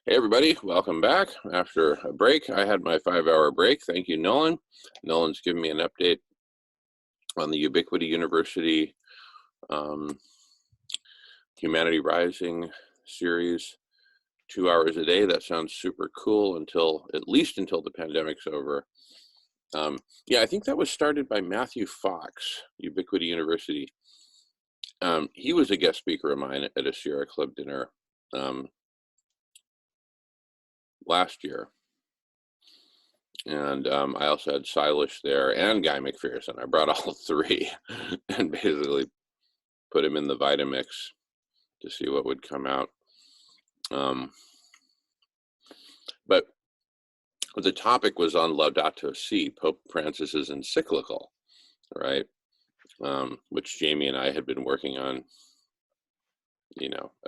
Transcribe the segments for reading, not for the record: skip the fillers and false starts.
Hey everybody, welcome back. After a break, I had my 5-hour break. Thank you, Nolan. Nolan's giving me an update on the Ubiquity University Humanity Rising series, 2 hours a day. That sounds super cool at least until the pandemic's over. Yeah, I think that was started by Matthew Fox, Ubiquity University. He was a guest speaker of mine at a Sierra Club dinner last year. And I also had Silas there and Guy McPherson. I brought all three and basically put him in the Vitamix to see what would come out. But the topic was on Laudato Si, Pope Francis's encyclical, right? Which Jamie and I had been working on,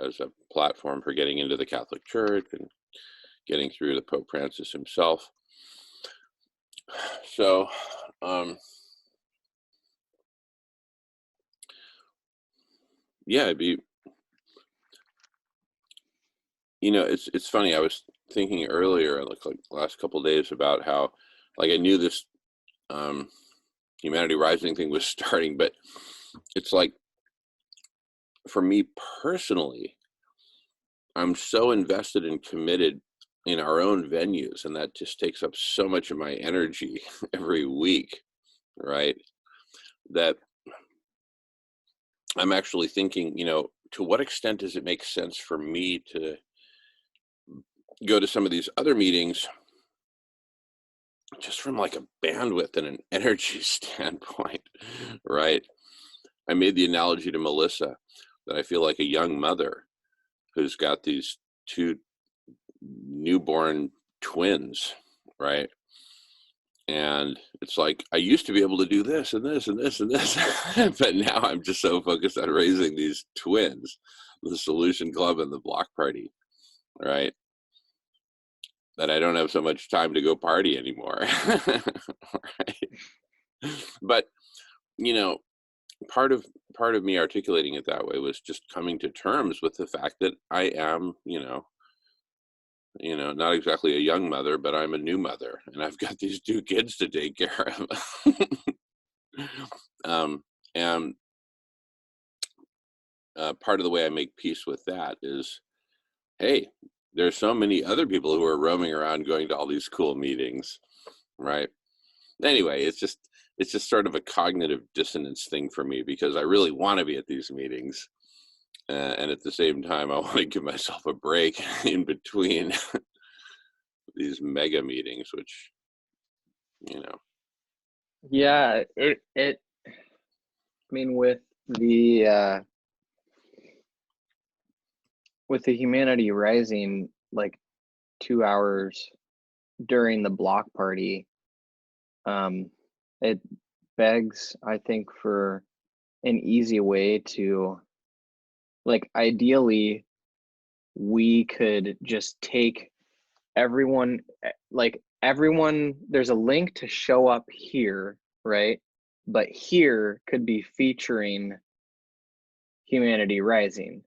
as a platform for getting into the Catholic Church and getting through to Pope Francis himself. So, yeah, it'd be, it's funny. I was thinking earlier, like last couple of days, about how, I knew this Humanity Rising thing was starting, but it's like, for me personally, I'm so invested and committed in our own venues, and that just takes up so much of my energy every week, right? That I'm actually thinking, to what extent does it make sense for me to go to some of these other meetings just from like a bandwidth and an energy standpoint, right? I made the analogy to Melissa that I feel like a young mother who's got these two newborn twins, right? And it's like, I used to be able to do this and this and this and this, but now I'm just so focused on raising these twins, the Solution Club and the block party, right? That I don't have so much time to go party anymore. Right? But, part of me articulating it that way was just coming to terms with the fact that I am, not exactly a young mother, but I'm a new mother, and I've got these two kids to take care of. And part of the way I make peace with that is, hey, there's so many other people who are roaming around going to all these cool meetings, right? Anyway, it's just sort of a cognitive dissonance thing for me, because I really want to be at these meetings. And at the same time, I want to give myself a break in between these mega meetings, which, Yeah, I mean, with the Humanity Rising, like 2 hours during the block party, it begs, I think, for an easy way to, ideally, we could just take everyone, there's a link to show up here, right? But here could be featuring Humanity Rising,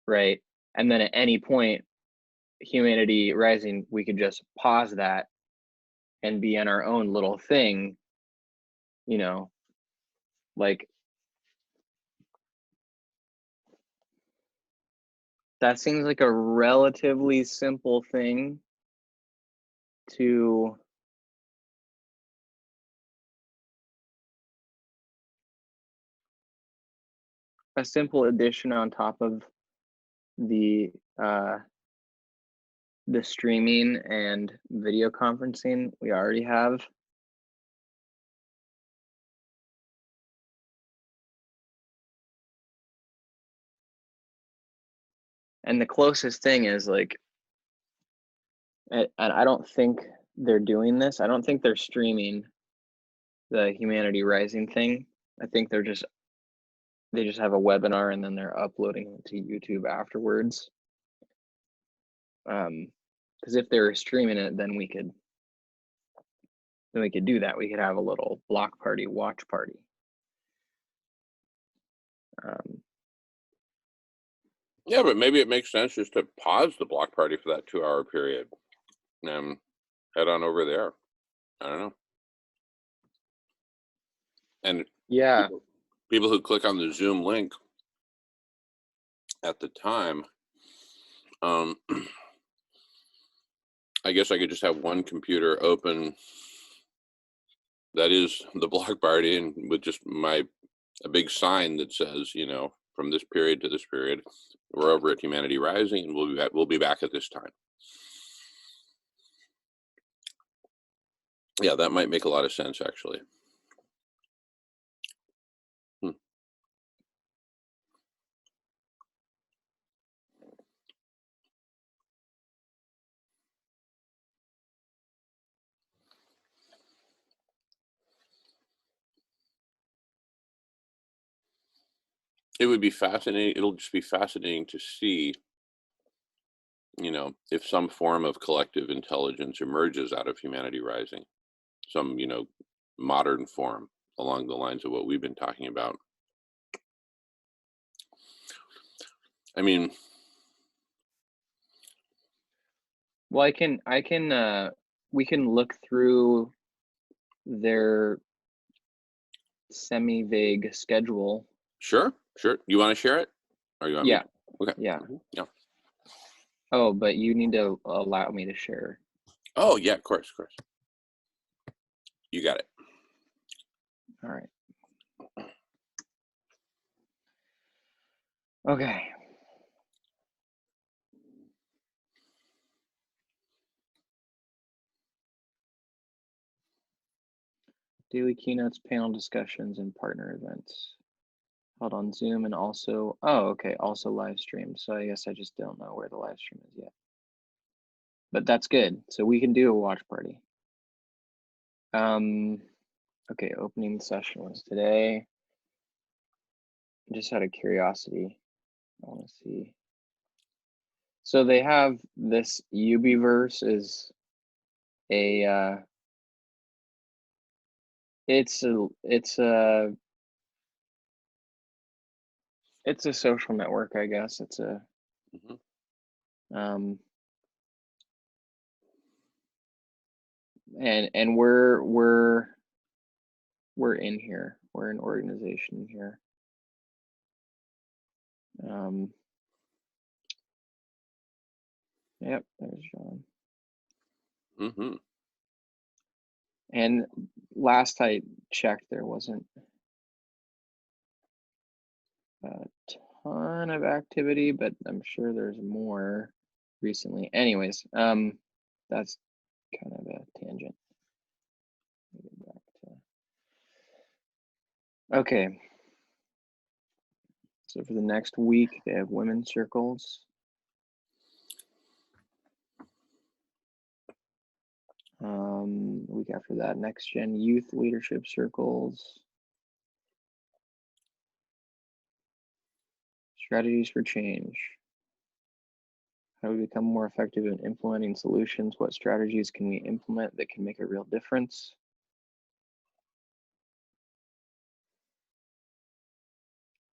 right? And then at any point, Humanity Rising, we could just pause that and be on our own little thing, that seems like a relatively simple thing to a simple addition on top of the streaming and video conferencing we already have. And the closest thing is and I don't think they're doing this. I don't think they're streaming the Humanity Rising thing. I think they just have a webinar and then they're uploading it to YouTube afterwards. Because if they were streaming it, then we could do that. We could have a little block party, watch party. Yeah, but maybe it makes sense just to pause the block party for that 2-hour period and head on over there. I don't know. And Yeah. people who click on the Zoom link at the time, um, I guess I could just have one computer open that is the block party, and with just a big sign that says, from this period to this period, we're over at Humanity Rising, and we'll be back at this time. Yeah, that might make a lot of sense, actually. Hmm. It would be fascinating. It'll just be fascinating to see, if some form of collective intelligence emerges out of Humanity Rising, some, modern form along the lines of what we've been talking about. I mean, Well, we can look through their semi-vague schedule. sure. You want to share it? Or you want me Yeah. to? Okay. Yeah. Yeah. Oh, but you need to allow me to share. Oh, yeah, of course. You got it. All right. Okay. Daily keynotes, panel discussions, and partner events held on Zoom, and also, also live stream. So I guess I just don't know where the live stream is yet. But that's good. So we can do a watch party. Okay, opening session was today. Just out of curiosity, I want to see. So they have this Ubiverse is a it's a social network, I guess. It's a Mhm. and we're in here. We're an organization here. Yep, there's John. Mm-hmm. And last I checked, there wasn't a ton of activity, but I'm sure there's more recently. Anyways, that's kind of a tangent. Get back to... Okay. So for the next week, they have women's circles. Week after that, next gen youth leadership circles. Strategies for change. How do we become more effective in implementing solutions? What strategies can we implement that can make a real difference?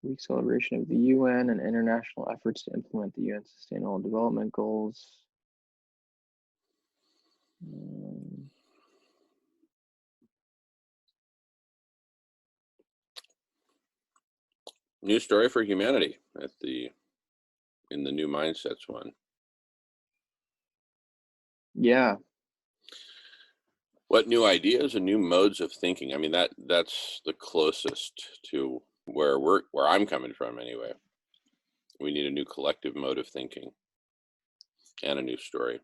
Week celebration of the UN and international efforts to implement the UN Sustainable Development Goals. New story for humanity in the new mindsets one. Yeah. What new ideas and new modes of thinking? I mean, that's the closest to where I'm coming from anyway. We need a new collective mode of thinking and a new story.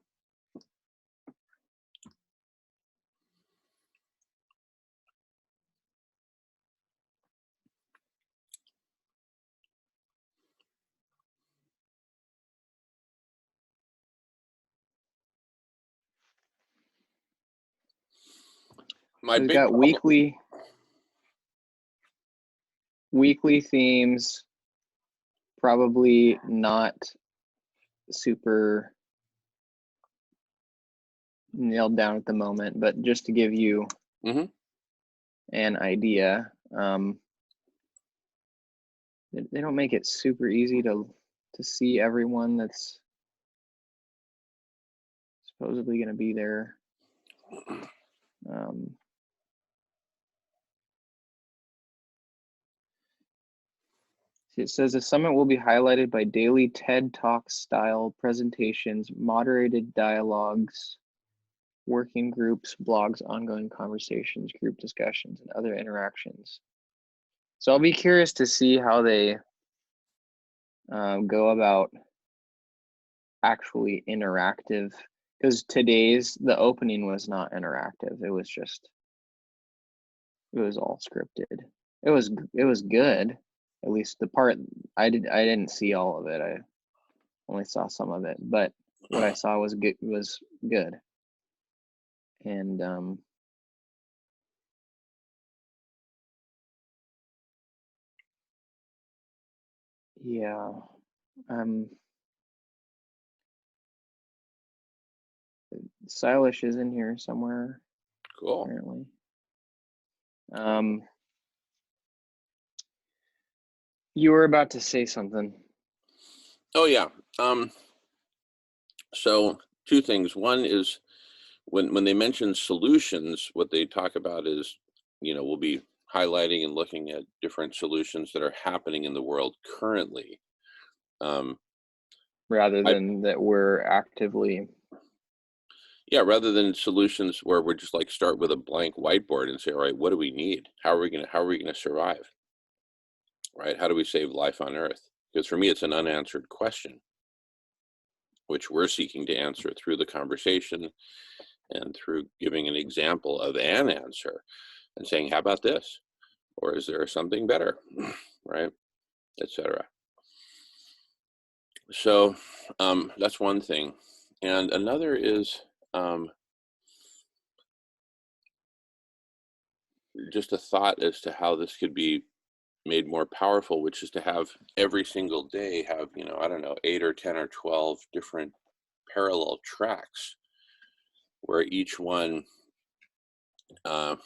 My We've big got problem. weekly themes, probably not super nailed down at the moment, but just to give you an idea, they don't make it super easy to to see everyone that's supposedly going to be there. It says the summit will be highlighted by daily TED Talk style presentations, moderated dialogues, working groups, blogs, ongoing conversations, group discussions, and other interactions. So I'll be curious to see how they go about actually interactive, because the opening was not interactive. It was all scripted. It was good. At least the part I didn't see all of it. I only saw some of it, but what I saw was good. And yeah, Stylish is in here somewhere. Cool. Apparently. You were about to say something. Oh yeah. So two things. One is when they mention solutions, what they talk about is, we'll be highlighting and looking at different solutions that are happening in the world currently. Rather than that we're actively. Yeah, rather than solutions where we're just like start with a blank whiteboard and say, all right, what do we need? How are we gonna survive? Right? How do we save life on Earth? Because for me, it's an unanswered question, which we're seeking to answer through the conversation and through giving an example of an answer and saying, how about this? Or is there something better? Right? Etc. So that's one thing. And another is just a thought as to how this could be made more powerful, which is to have every single day have, I don't know, 8 or 10 or 12 different parallel tracks where each one has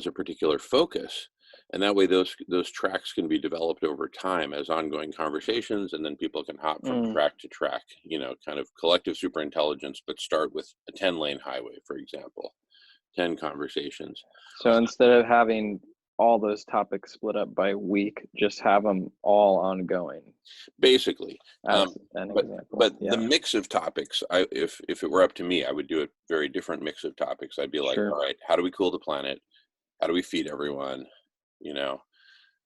a particular focus. And that way those tracks can be developed over time as ongoing conversations, and then people can hop from track to track, kind of collective superintelligence, but start with a 10-lane highway, for example, 10 conversations. So instead of having all those topics split up by week, just have them all ongoing. Basically. As an example. But the mix of topics, if it were up to me, I would do a very different mix of topics. I'd be like, all right, how do we cool the planet? How do we feed everyone?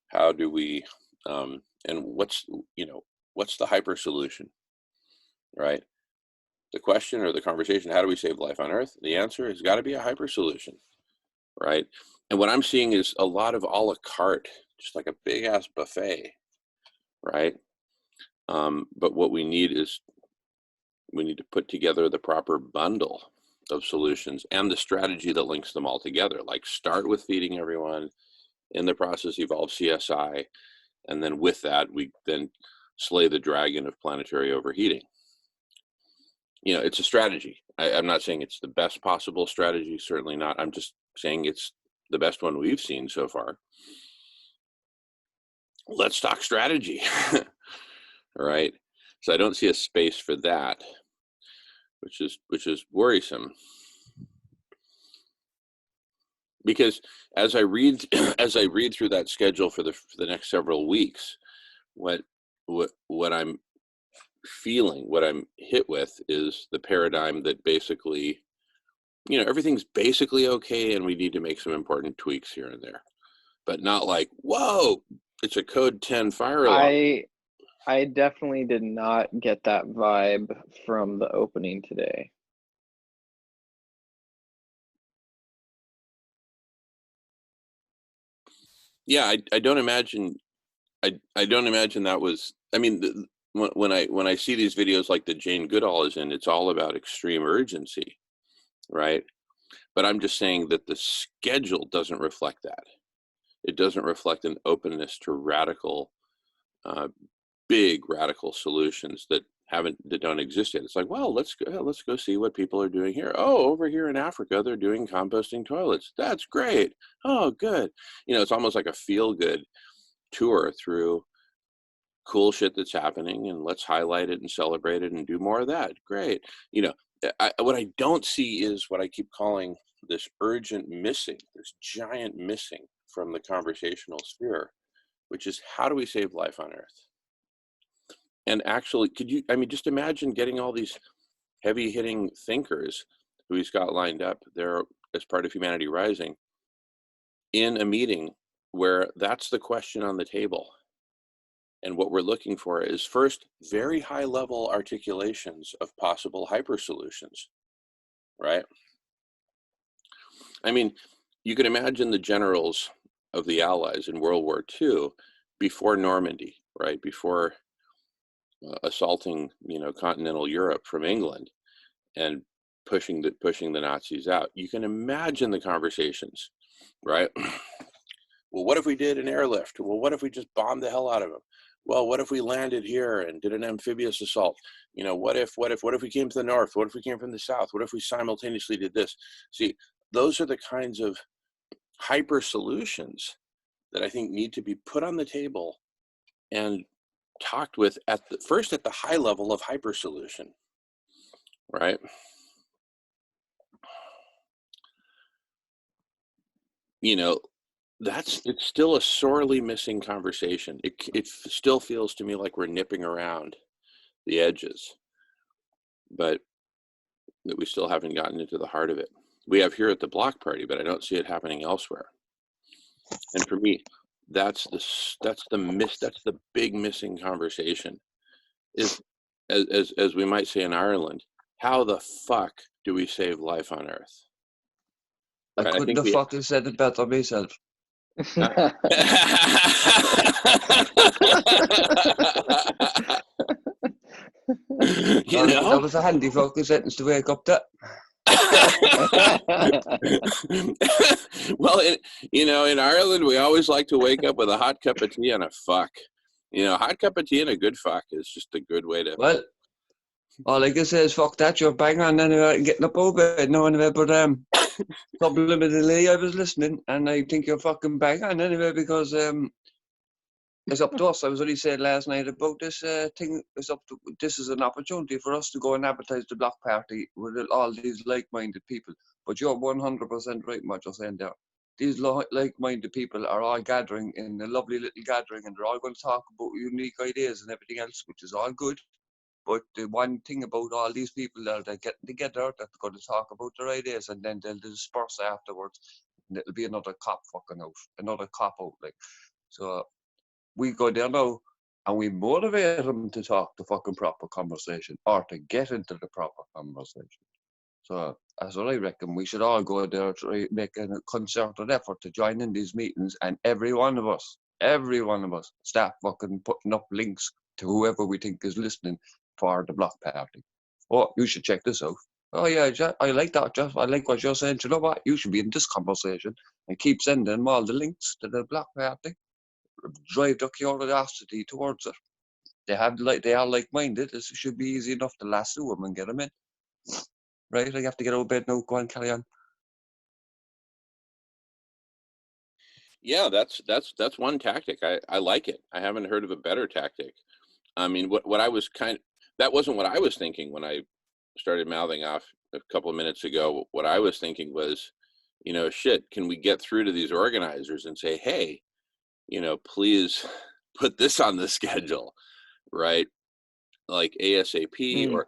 How do we, and what's the hyper solution, right? The question or the conversation, how do we save life on Earth? The answer has got to be a hyper solution, right? And what I'm seeing is a lot of a la carte, just like a big ass buffet, right? But what we need is we need to put together the proper bundle of solutions and the strategy that links them all together. Like start with feeding everyone, in the process evolve CSI, and then with that we then slay the dragon of planetary overheating. It's a strategy. I'm not saying it's the best possible strategy, certainly not. I'm just saying it's the best one we've seen so far. Let's talk strategy. All right. So I don't see a space for that, which is worrisome. Because as I read through that schedule for the next several weeks, what I'm feeling, what I'm hit with is the paradigm that basically, everything's basically okay and we need to make some important tweaks here and there, but not like, whoa, it's a code 10 fire alarm. I definitely did not get that vibe from the opening today. Yeah, I don't imagine that was, I mean, when I see these videos like that Jane Goodall is in, it's all about extreme urgency, right? But I'm just saying that the schedule doesn't reflect that. It doesn't reflect an openness to radical, big radical solutions that don't exist yet. It's like, well, let's go see what people are doing here. Oh, over here in Africa, they're doing composting toilets. That's great. Oh, good. It's almost like a feel-good tour through cool shit that's happening, and let's highlight it and celebrate it and do more of that. Great. You know, what I don't see is what I keep calling this urgent missing, this giant missing from the conversational sphere, which is how do we save life on Earth? And actually, I mean, just imagine getting all these heavy hitting thinkers who he's got lined up there as part of Humanity Rising in a meeting where that's the question on the table. And what we're looking for is first, very high level articulations of possible hyper solutions, right? I mean, you can imagine the generals of the Allies in World War II before Normandy, right? Before assaulting, continental Europe from England and pushing the Nazis out. You can imagine the conversations, right? Well, what if we did an airlift? Well, what if we just bombed the hell out of them? Well, what if we landed here and did an amphibious assault? What if we came to the north? What if we came from the south? What if we simultaneously did this? See, those are the kinds of hyper solutions that I think need to be put on the table and talked with first at the high level of hyper solution, right? It's still a sorely missing conversation. It still feels to me like we're nipping around the edges, but that we still haven't gotten into the heart of it. We have here at the block party, but I don't see it happening elsewhere. And for me, that's the big missing conversation. Is as we might say in Ireland, how the fuck do we save life on Earth? Right? I couldn't have fucking said it better myself. That was a handy fucking sentence to wake up to. Well, in Ireland, we always like to wake up with a hot cup of tea and a fuck. Hot cup of tea and a good fuck is just a good way to. Well, all I can say is fuck that. You're bang on anyway, getting up over it. No anyway, but subliminally I was listening, and I think you're fucking bang on anyway, because it's up to us. I was only saying last night about this thing. This is an opportunity for us to go and advertise the block party with all these like-minded people. But you're 100% right in what you're saying there. These like-minded people are all gathering in a lovely little gathering, and they're all going to talk about unique ideas and everything else, which is all good. But the one thing about all these people that are getting together, that they're going to talk about their ideas, and then they'll disperse afterwards, and it'll be another cop out, like. So we go there now, and we motivate them to talk the fucking proper conversation, or to get into the proper conversation. So that's what I reckon. We should all go there to make a concerted effort to join in these meetings, and every one of us start fucking putting up links to whoever we think is listening for the block party. Oh, you should check this out. Oh yeah, I like that, Jeff. I like what you're saying. You know what? You should be in this conversation, and keep sending them all the links to the block party. Drive their curiosity towards it. They are like-minded. It should be easy enough to lasso them and get them in. Right? I have to get out of bed now. Go on, carry on. Yeah, that's one tactic. I like it. I haven't heard of a better tactic. I mean, what I was that wasn't what I was thinking when I started mouthing off a couple of minutes ago. What I was thinking was, shit, can we get through to these organizers and say, hey, please put this on the schedule, right? Like ASAP or,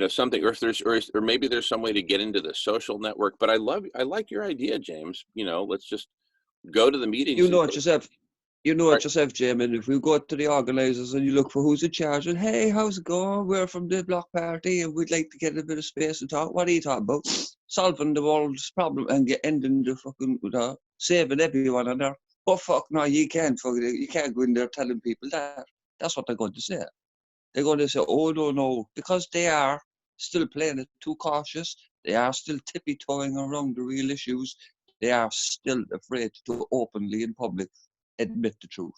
something, or if there's, or maybe there's some way to get into the social network. But I like your idea, James. Let's just go to the meetings. You know it yourself, Jamie. If we go to the organizers and you look for who's in charge, and hey, how's it going? We're from the block party and we'd like to get a bit of space and talk. What are you talking about? Solving the world's problem and ending the fucking saving everyone on there. But fuck no, you can't go in there telling people that. That's what they're going to say. They're going to say, oh no, because they are still playing it too cautious. They are still tippy-toeing around the real issues. They are still afraid to openly in public admit the truth.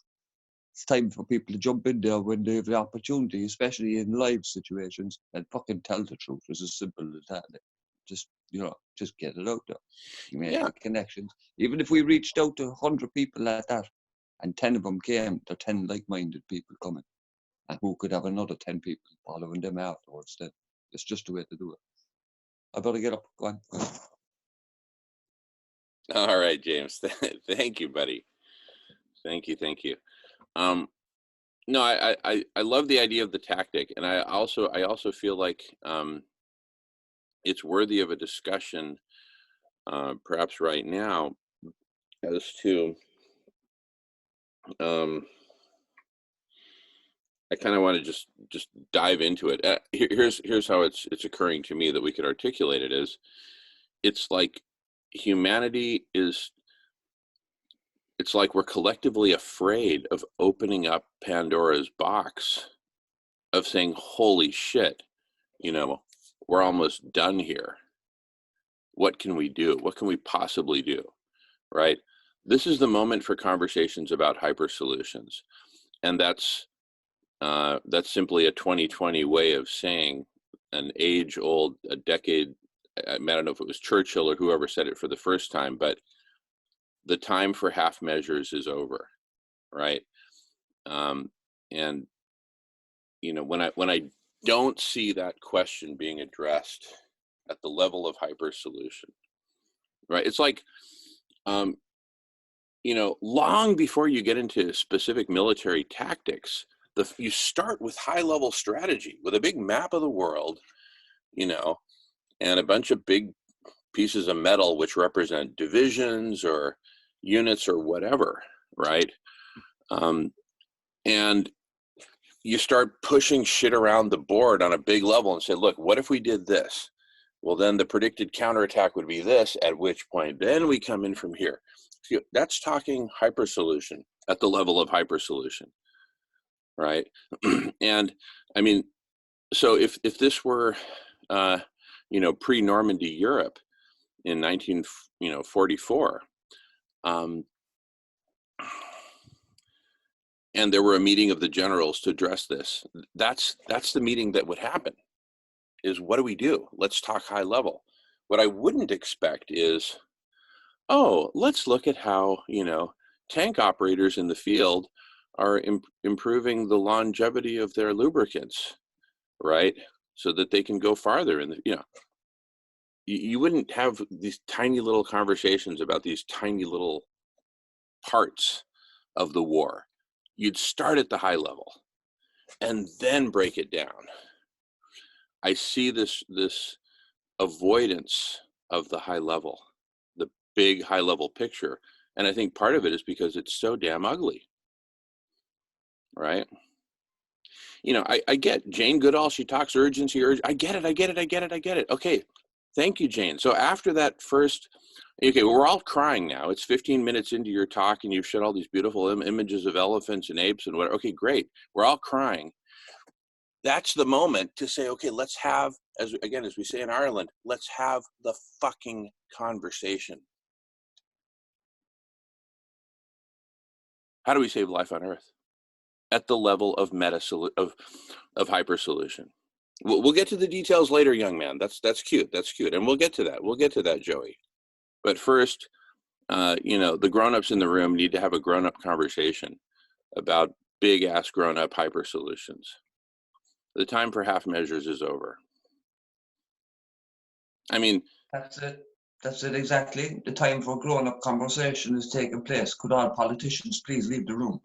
It's time for people to jump in there when they have the opportunity, especially in live situations, and fucking tell the truth. It's as simple as that. Just get it out there. You make connections. Even if we reached out to 100 people like that, and 10 of them came, there are 10 like-minded people coming. and who could have another 10 people following them afterwards. Then it's just the way to do it. I better get up. Go on. Go on. All right, James. Thank you, buddy. Thank you. No, I love the idea of the tactic, and I also feel like it's worthy of a discussion, perhaps right now, as to I kind of want to just dive into it. Here's how it's occurring to me that we could articulate it is, it's like humanity is. It's like we're collectively afraid of opening up Pandora's box, of saying, holy shit, we're almost done here. What can we do? What can we possibly do? Right? This is the moment for conversations about hyper solutions. And that's simply a 2020 way of saying an age-old, a decade, I don't know if it was Churchill or whoever said it for the first time, but the time for half measures is over, right? And when I don't see that question being addressed at the level of hyper solution, right? It's like, long before you get into specific military tactics, you start with high level strategy, with a big map of the world, and a bunch of big pieces of metal which represent divisions or units or whatever, right? And you start pushing shit around the board on a big level and say, look, what if we did this? Well, then the predicted counterattack would be this, at which point then we come in from here. So that's talking hyper solution at the level of hyper solution, right? And I mean, so if this were, pre-Normandy Europe in 1944, and there were a meeting of the generals to address this, that's the meeting that would happen, is what do we do? Let's talk high level. What I wouldn't expect is, oh, let's look at how, tank operators in the field are improving the longevity of their lubricants, right? So that they can go farther in the, you wouldn't have these tiny little conversations about these tiny little parts of the war. You'd start at the high level and then break it down. I see this avoidance of the high level, the big high level picture. And I think part of it is because it's so damn ugly, right? I get Jane Goodall, she talks urgency. I get it. Okay, thank you, Jane. So after that first, okay, we're all crying now. It's 15 minutes into your talk and you've showed all these beautiful images of elephants and apes and whatever. Okay, great. We're all crying. That's the moment to say, okay, let's have, as we say in Ireland, let's have the fucking conversation. How do we save life on Earth? At the level of of hyper solution. We'll get to the details later, young man. That's cute. And we'll get to that, Joey. But first, the grown-ups in the room need to have a grown-up conversation about big ass grown-up hyper solutions. The time for half measures is over. I mean, That's it exactly. The time for grown-up conversation is taking place. Could all politicians please leave the room?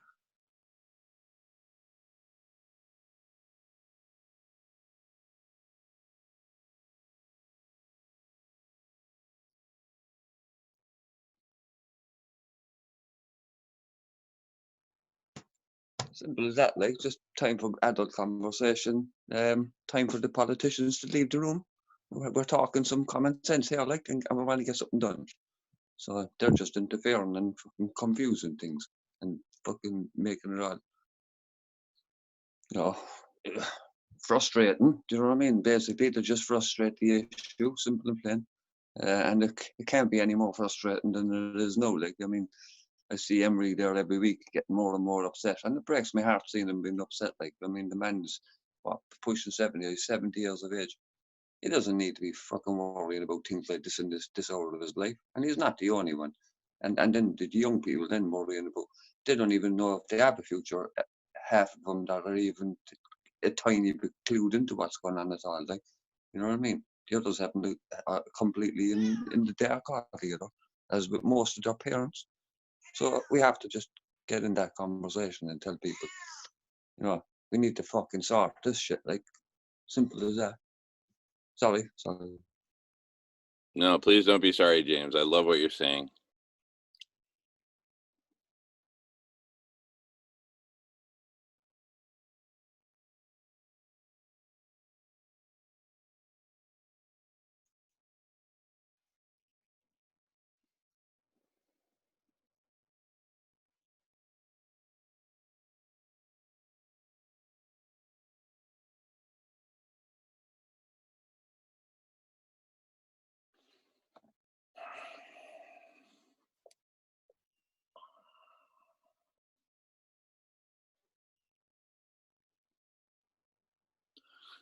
Simple as that, like, just time for adult conversation, time for the politicians to leave the room. We're talking some common sense here, like, and we want to get something done. So they're just interfering and fucking confusing things and fucking making it all, frustrating. Do you know what I mean? Basically, they just frustrate the issue, simple and plain. And it can't be any more frustrating than it is now. Like, I mean, I see Emery there every week getting more and more upset, and it breaks my heart seeing him being upset. Like, I mean, the man's pushing 70, he's 70 years of age. He doesn't need to be fucking worrying about things like this in this hour of his life, and he's not the only one. And then the young people then worrying about, they don't even know if they have a future half of them that are even a tiny bit clued into what's going on at all. Like, you know what I mean? The others happen to completely in the dark altogether, as with most of their parents. So we have to just get in that conversation and tell people, you know, we need to fucking sort this shit. Like, simple as that. Sorry. No, please don't be sorry, James. I love what you're saying.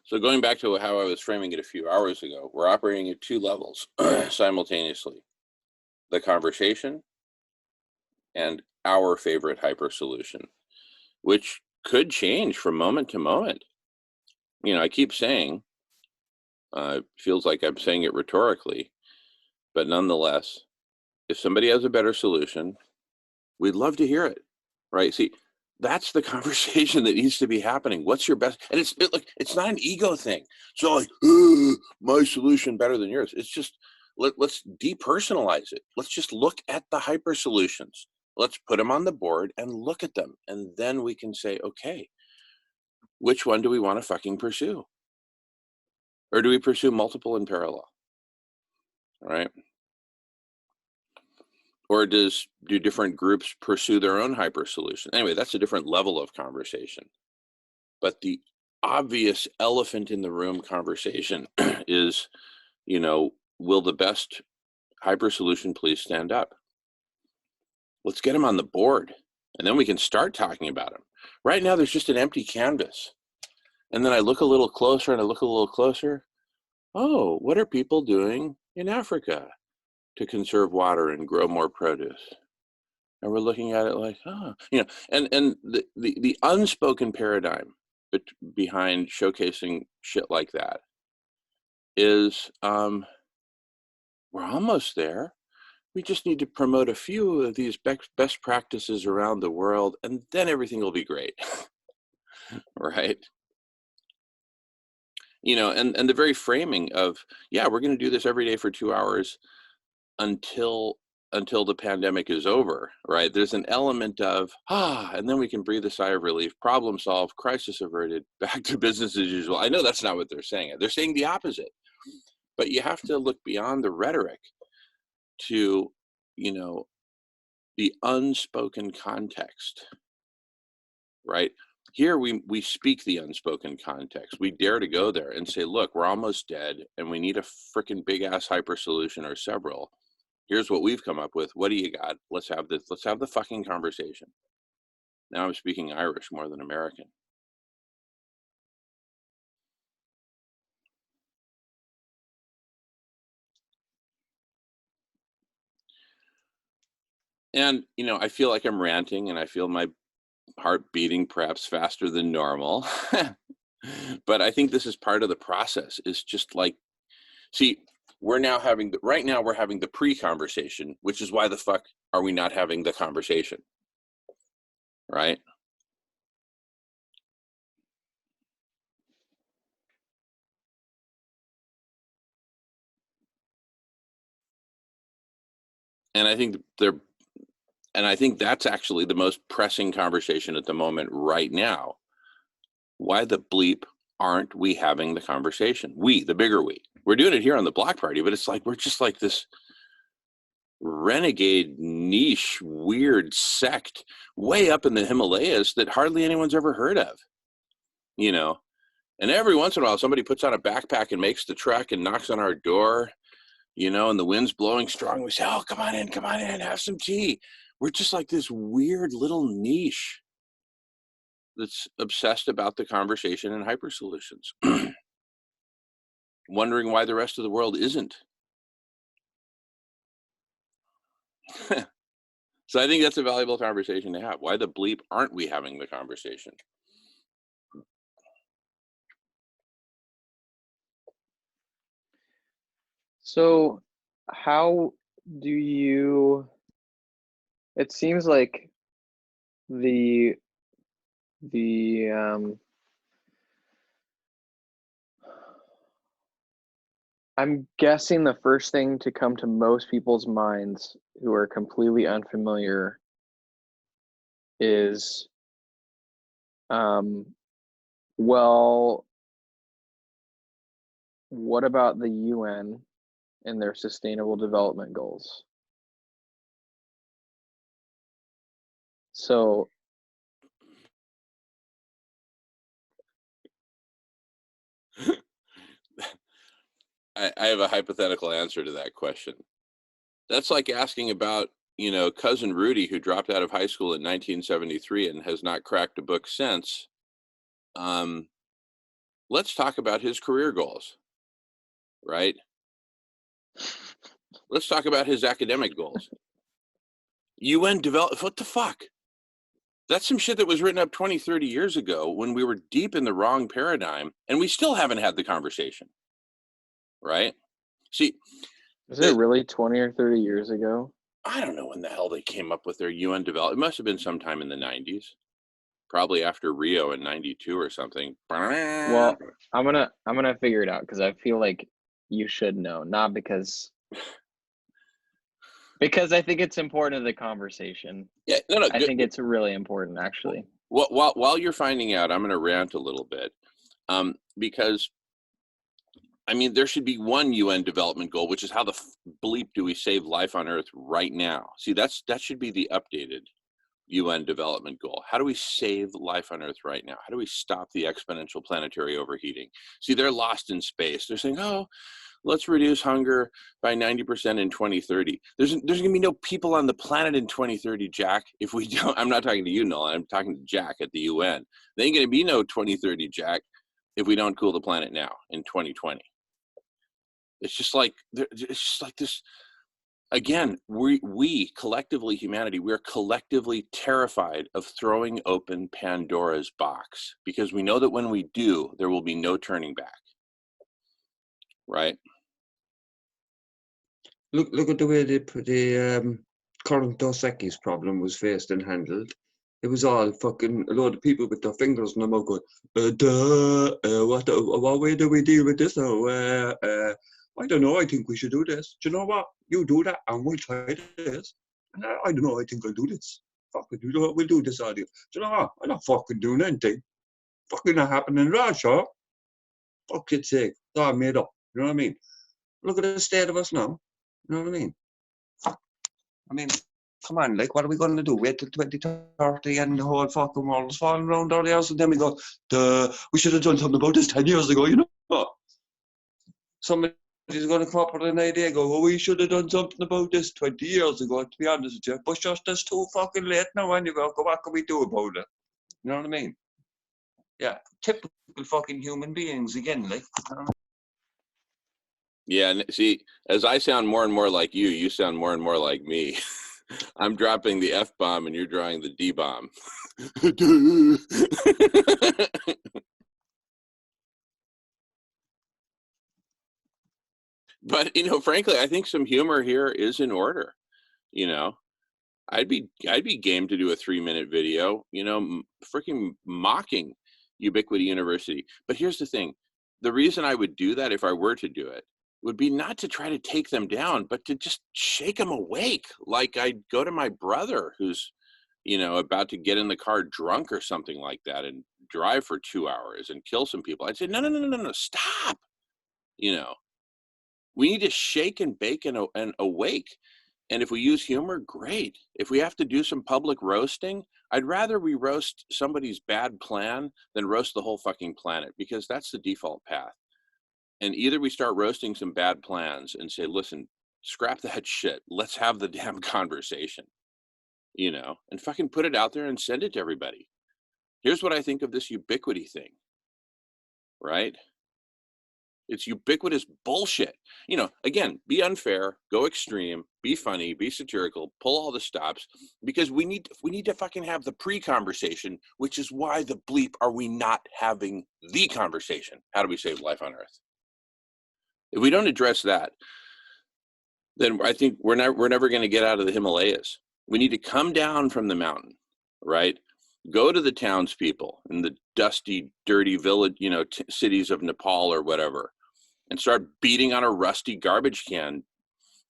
So going back to how I was framing it a few hours ago, we're operating at two levels simultaneously: the conversation and our favorite hyper solution, which could change from moment to moment. You know, I keep saying, feels like I'm saying it rhetorically, but nonetheless, if somebody has a better solution, we'd love to hear it, right? See, that's the conversation that needs to be happening. What's your best? And it's not an ego thing. So like, my solution better than yours. It's just let's depersonalize it. Let's just look at the hyper solutions. Let's put them on the board and look at them, and then we can say, okay, which one do we want to fucking pursue, or do we pursue multiple in parallel? Right? Or do different groups pursue their own hyper solution? Anyway, that's a different level of conversation. But the obvious elephant in the room conversation is, you know, will the best hyper solution please stand up? Let's get them on the board, and then we can start talking about them. Right now, there's just an empty canvas. And then I look a little closer and I look a little closer. Oh, what are people doing in Africa to conserve water and grow more produce? And we're looking at it like, oh, you know, and the unspoken paradigm behind showcasing shit like that is, we're almost there. We just need to promote a few of these best practices around the world, and then everything will be great. Right? You know, and the very framing of, yeah, we're going to do this every day for 2 hours until the pandemic is over, right? There's an element of, and then we can breathe a sigh of relief, problem solved, crisis averted, back to business as usual. I know that's not what they're saying. They're saying the opposite. But you have to look beyond the rhetoric to, you know, the unspoken context, right? Here we speak the unspoken context. We dare to go there and say, look, we're almost dead and we need a freaking big ass hyper solution or several. Here's what we've come up with. What do you got? Let's have this. Let's have the fucking conversation. Now I'm speaking Irish more than American. And, you know, I feel like I'm ranting and I feel my heart beating perhaps faster than normal. But I think this is part of the process. Is just like, see, right now we're having the pre-conversation, which is why the fuck are we not having the conversation? Right? And I think that's actually the most pressing conversation at the moment right now. Why the bleep aren't we having the conversation? We, the bigger we. We're doing it here on the Block Party, but it's like we're just like this renegade niche weird sect way up in the Himalayas that hardly anyone's ever heard of. You know, and every once in a while somebody puts on a backpack and makes the trek and knocks on our door, you know, and the wind's blowing strong. We say, oh, come on in, have some tea. We're just like this weird little niche that's obsessed about the conversation and hyper solutions, wondering why the rest of the world isn't. So I think that's a valuable conversation to have. Why the bleep aren't we having the conversation? So how do you, it seems like the I'm guessing the first thing to come to most people's minds who are completely unfamiliar is, well, what about the UN and their sustainable development goals? So I have a hypothetical answer to that question. That's like asking about, cousin Rudy, who dropped out of high school in 1973 and has not cracked a book since. Um, let's talk about his career goals, right? Let's talk about his academic goals. UN develop, what the fuck? That's some shit that was written up 20, 30 years ago when we were deep in the wrong paradigm, and we still haven't had the conversation, right? See, is it really 20 or 30 years ago? I don't know when the hell they came up with their UN development. It must have been sometime in the 90s, probably after Rio in 92 or something. Well, I'm gonna figure it out because I feel like you should know, not because I think it's important to the conversation. Yeah, no, I think it's really important, actually. While you're finding out, I'm going to rant a little bit, because I mean, there should be one UN development goal, which is how the bleep do we save life on Earth right now? See, that should be the updated UN development goal. How do we save life on Earth right now? How do we stop the exponential planetary overheating? See, they're lost in space. They're saying, oh, let's reduce hunger by 90% in 2030. There's going to be no people on the planet in 2030, Jack, if we don't. I'm not talking to you, Nolan. I'm talking to Jack at the UN. There ain't going to be no 2030, Jack, if we don't cool the planet now in 2020. It's just like this. Again, we collectively, humanity, we're collectively terrified of throwing open Pandora's box because we know that when we do, there will be no turning back. Right? Look at the way the current Dos Equis problem was faced and handled. It was all fucking a load of people with their fingers in their mouth going, what way do we deal with this now? I don't know, I think we should do this. Do you know what? You do that and we'll try this. And I don't know, I think I'll do this. Fuck it, we'll do this idea. Do you know what? I'm not fucking doing anything. Fucking not happening at all, sure. Fuck it's sake. It's all made up. You know what I mean? Look at the state of us now. You know what I mean? I mean, come on, like, what are we going to do? Wait till 2030 and the whole fucking world is falling around our ears, and then we go, we should have done something about this 10 years ago, you know? Somebody's going to come up with an idea, go, well, we should have done something about this 20 years ago, to be honest with you. But just it's too fucking late now, and you go, what can we do about it? You know what I mean? Yeah, typical fucking human beings again, like. Yeah, and see, as I sound more and more like you, you sound more and more like me. I'm dropping the F-bomb and you're drawing the D-bomb. But, frankly, I think some humor here is in order. I'd be game to do a 3-minute video, freaking mocking Ubiquity University. But here's the thing. The reason I would do that if I were to do it would be not to try to take them down, but to just shake them awake. Like I'd go to my brother who's, about to get in the car drunk or something like that and drive for 2 hours and kill some people. I'd say, no, stop. We need to shake and bake and awake. And if we use humor, great. If we have to do some public roasting, I'd rather we roast somebody's bad plan than roast the whole fucking planet, because that's the default path. And either we start roasting some bad plans and say, listen, scrap that shit. Let's have the damn conversation, and fucking put it out there and send it to everybody. Here's what I think of this ubiquity thing, right? It's ubiquitous bullshit. Again, be unfair, go extreme, be funny, be satirical, pull all the stops, because we need to fucking have the pre-conversation, which is why the bleep are we not having the conversation? How do we save life on Earth? If we don't address that, then I think we're never going to get out of the Himalayas. We need to come down from the mountain, right? Go to the townspeople in the dusty, dirty village, cities of Nepal or whatever, and start beating on a rusty garbage can,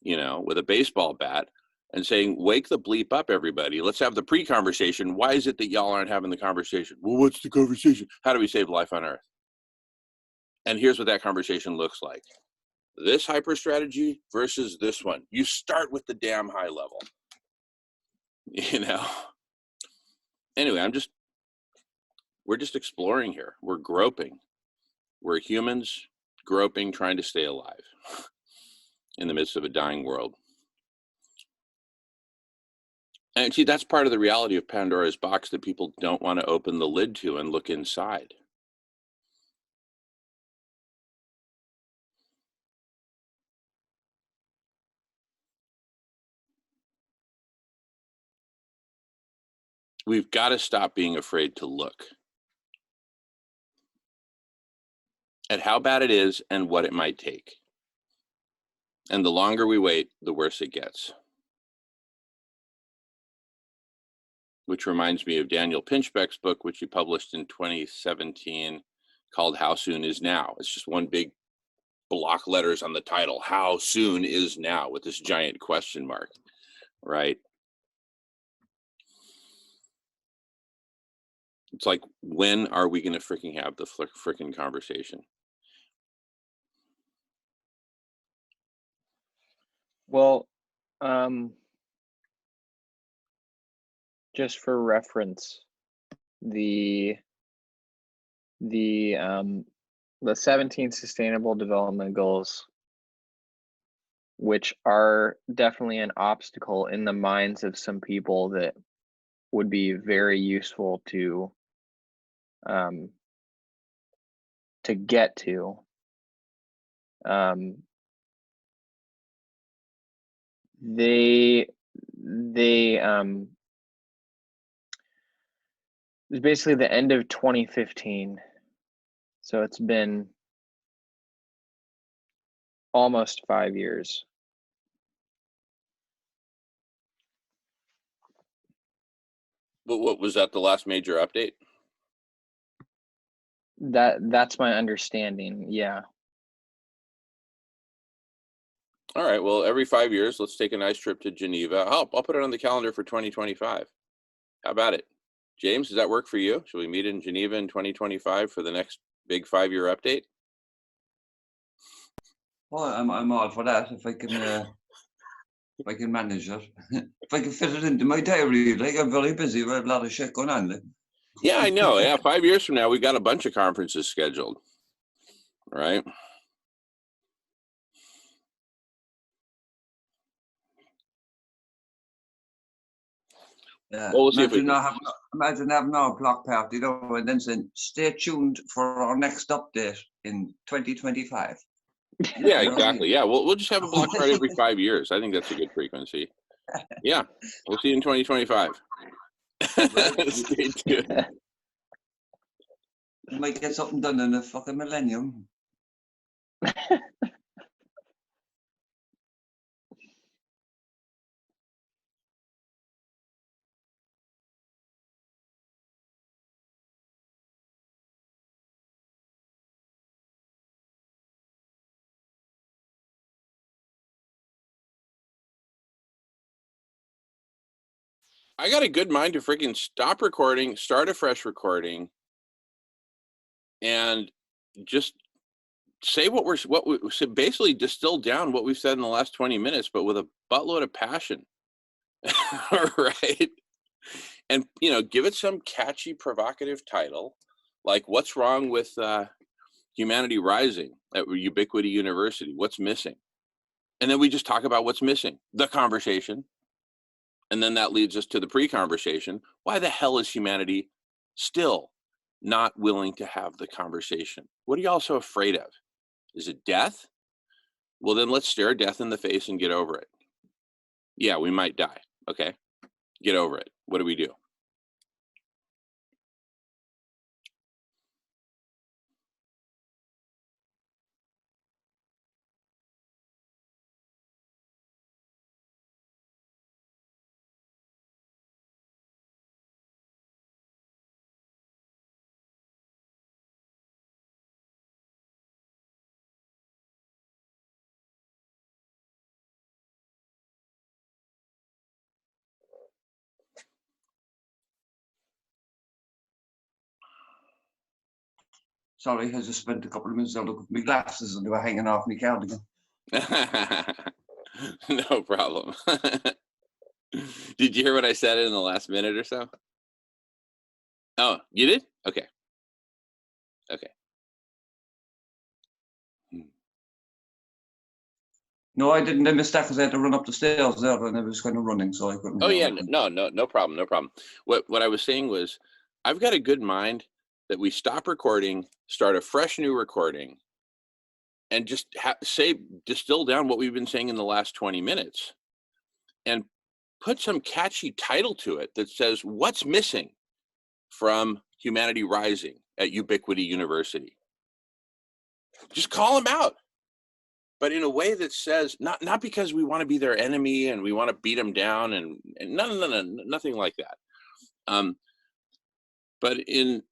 with a baseball bat and saying, wake the bleep up, everybody. Let's have the pre-conversation. Why is it that y'all aren't having the conversation? Well, what's the conversation? How do we save life on Earth? And here's what that conversation looks like. This hyper strategy versus this one. You start with the damn high level. Anyway, we're just exploring here. We're groping. We're humans groping, trying to stay alive in the midst of a dying world. And see, that's part of the reality of Pandora's box that people don't want to open the lid to and look inside. We've got to stop being afraid to look at how bad it is and what it might take. And the longer we wait, the worse it gets. Which reminds me of Daniel Pinchbeck's book, which he published in 2017, called How Soon Is Now? It's just one big block letters on the title, How Soon Is Now, with this giant question mark, right? It's like, when are we going to freaking have the freaking conversation? Well, just for reference, the 17 Sustainable Development Goals, which are definitely an obstacle in the minds of some people that would be very useful to get to. It was basically the end of 2015. So it's been almost 5 years. But what was that, the last major update? That's my understanding, yeah. All right, well, every 5 years, let's take a nice trip to Geneva. I'll put it on the calendar for 2025. How about it? James, does that work for you? Should we meet in Geneva in 2025 for the next big 5-year update? Well, I'm all for that if I can manage it. If I can fit it into my diary, like I'm very busy. We have a lot of shit going on. Like. Yeah, I know. Yeah, 5 years from now, we've got a bunch of conferences scheduled, right? Yeah. Well, we'll see if we imagine having our block party, and then saying, stay tuned for our next update in 2025. Yeah, exactly. Yeah, we'll just have a block party every 5 years. I think that's a good frequency. Yeah, we'll see you in 2025. Stay tuned. We might get something done in the fucking millennium. I got a good mind to freaking stop recording, start a fresh recording, and just say so basically distill down what we've said in the last 20 minutes, but with a buttload of passion. Right? And give it some catchy, provocative title, like What's Wrong with Humanity Rising at Ubiquity University? What's missing? And then we just talk about what's missing, the conversation. And then that leads us to the pre-conversation. Why the hell is humanity still not willing to have the conversation? What are y'all so afraid of? Is it death? Well, then let's stare death in the face and get over it. Yeah, we might die. Okay, get over it. What do we do? Sorry, I just spent a couple of minutes there looking for my glasses and they were hanging off my cardigan. No problem. Did you hear what I said in the last minute or so? Oh, you did? Okay. Okay. No, I didn't. I missed that because I had to run up the stairs there and I was kind of running, so I couldn't Oh hear yeah, anything. no problem, no problem. What I was saying was, I've got a good mind that we stop recording, start a fresh new recording, and just distill down what we've been saying in the last 20 minutes, and put some catchy title to it that says what's missing from Humanity Rising at Ubiquity University. Just call them out, but in a way that says not because we want to be their enemy and we want to beat them down and nothing like that. But in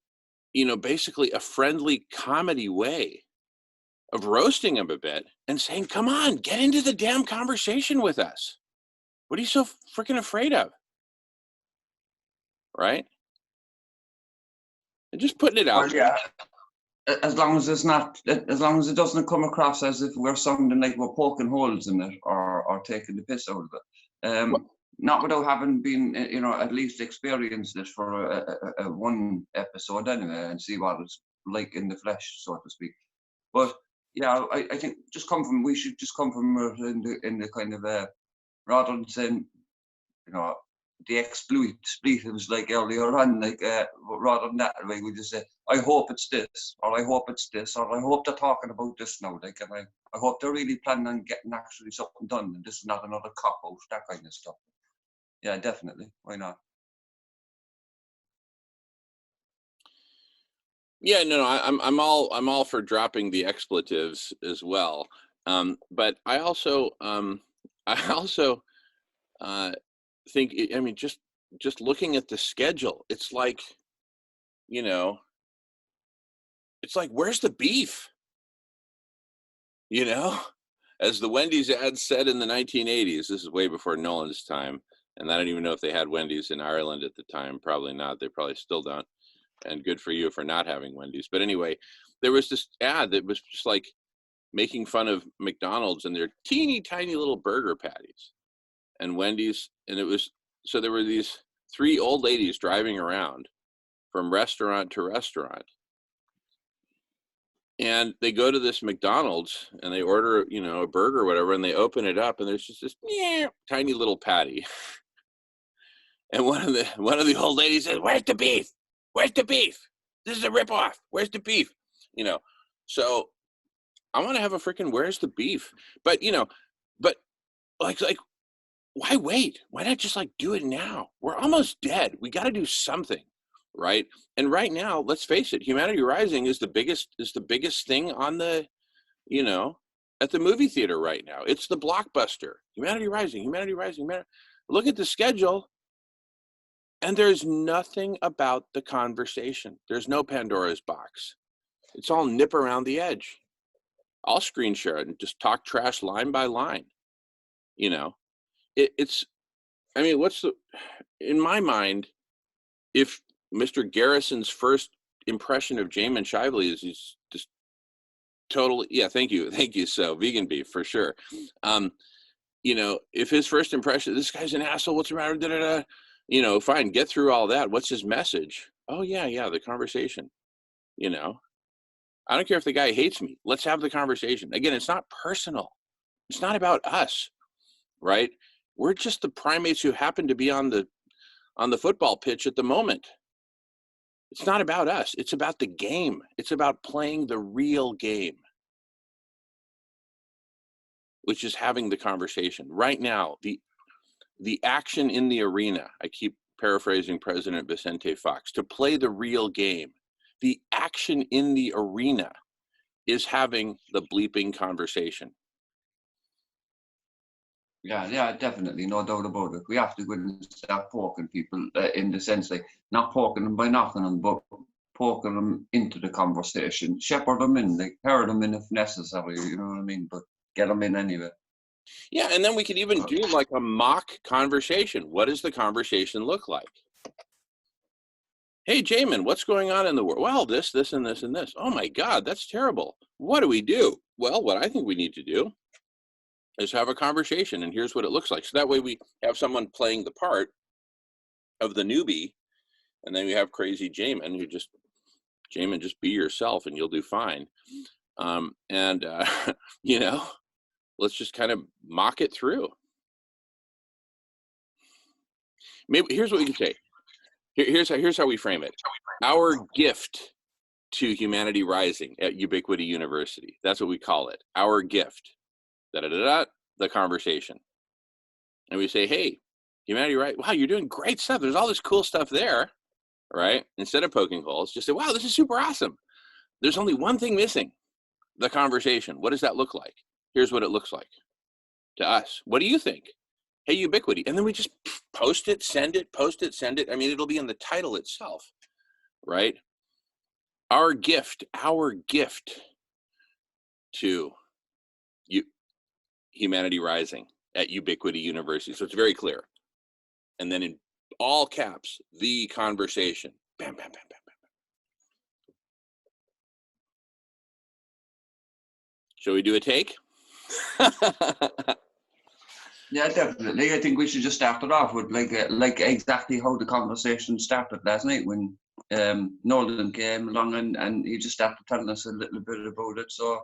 basically a friendly comedy way of roasting them a bit and saying, "Come on, get into the damn conversation with us. What are you so freaking afraid of?" Right? And just putting it out. Well, yeah. As long as it doesn't come across as if we're sounding like we're poking holes in it or taking the piss out of it. Not without having been, at least experienced it for a one episode anyway, and see what it's like in the flesh, so to speak. But yeah, I think we should just come from it in the kind of rather than saying, the expletives like earlier on, like rather than that, like we just say, I hope it's this, or I hope it's this, or I hope they're talking about this now, like, and I hope they're really planning on getting actually something done, and this is not another cop out, that kind of stuff. Yeah, definitely. Why not? Yeah, no, I'm all for dropping the expletives as well. But I also think, I mean, just looking at the schedule, it's like, where's the beef? As the Wendy's ad said in the 1980s, this is way before Nolan's time, and I don't even know if they had Wendy's in Ireland at the time. Probably not. They probably still don't. And good for you for not having Wendy's. But anyway, there was this ad that was just like making fun of McDonald's and their teeny tiny little burger patties, and Wendy's, and so there were these three old ladies driving around from restaurant to restaurant, and they go to this McDonald's and they order, a burger or whatever, and they open it up and there's just this tiny little patty. And one of the old ladies says, "Where's the beef? Where's the beef? This is a ripoff. Where's the beef?" So I want to have a freaking "Where's the beef?" But but like why wait? Why not just do it now? We're almost dead. We got to do something, right? And right now, let's face it, Humanity Rising is the biggest thing on the, at the movie theater right now. It's the blockbuster. Humanity Rising, Humanity Rising, Look at the schedule, and there's nothing about the conversation. There's no Pandora's box. It's all nip around the edge. I'll screen share it and just talk trash line by line. I mean, in my mind, if Mr. Garrison's first impression of Jamen and Shively is he's just totally, yeah, thank you. So vegan beef for sure. If his first impression, this guy's an asshole, what's the matter? Da, da, da. Fine, get through all that. What's his message? Oh yeah, the conversation. I don't care if the guy hates me. Let's have the conversation. Again, it's not personal. It's not about us, right? We're just the primates who happen to be on the football pitch at the moment. It's not about us. It's about the game. It's about playing the real game, which is having the conversation. Right now, the action in the arena, I keep paraphrasing President Vicente Fox, to play the real game. The action in the arena is having the bleeping conversation. Yeah, definitely, no doubt about it. We have to go and start poking people in the sense, like, not poking them by knocking them, but poking them into the conversation, shepherd them in, like, herd them in if necessary, you know what I mean? But get them in anyway. Yeah, and then we could even do like a mock conversation. What does the conversation look like? Hey, Jamen, what's going on in the world? Well, this, and this, and this. Oh my God, that's terrible. What do we do? Well, what I think we need to do is have a conversation, and here's what it looks like. So that way we have someone playing the part of the newbie, and then we have crazy Jamen who just, Jamen, just be yourself and you'll do fine. You know, let's just kind of mock it through. Maybe here's what we can say. Here's how we frame it. Our gift to humanity rising at Ubiquity University. That's what we call it. Our gift. The conversation. And we say, hey, humanity, right? Wow, you're doing great stuff. There's all this cool stuff there, right? Instead of poking holes, just say, wow, this is super awesome. There's only one thing missing. The conversation. What does that look like? Here's what it looks like to us. What do you think? Hey, Ubiquity. And then we just post it, send it, post it, send it. I mean, it'll be in the title itself, right? Our gift to you, humanity rising at Ubiquity University. So it's very clear. And then in all caps, the conversation. Bam, bam, bam, bam, bam. Shall we do a take? Yeah, definitely. I think we should just start it off with like exactly how the conversation started last night when Nolan came along and he just started telling us a little bit about it. So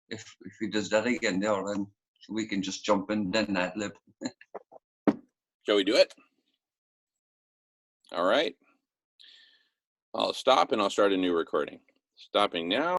if he does that again there, then we can just jump in then ad lib. Shall we do it? All right. I'll stop and I'll start a new recording. Stopping now.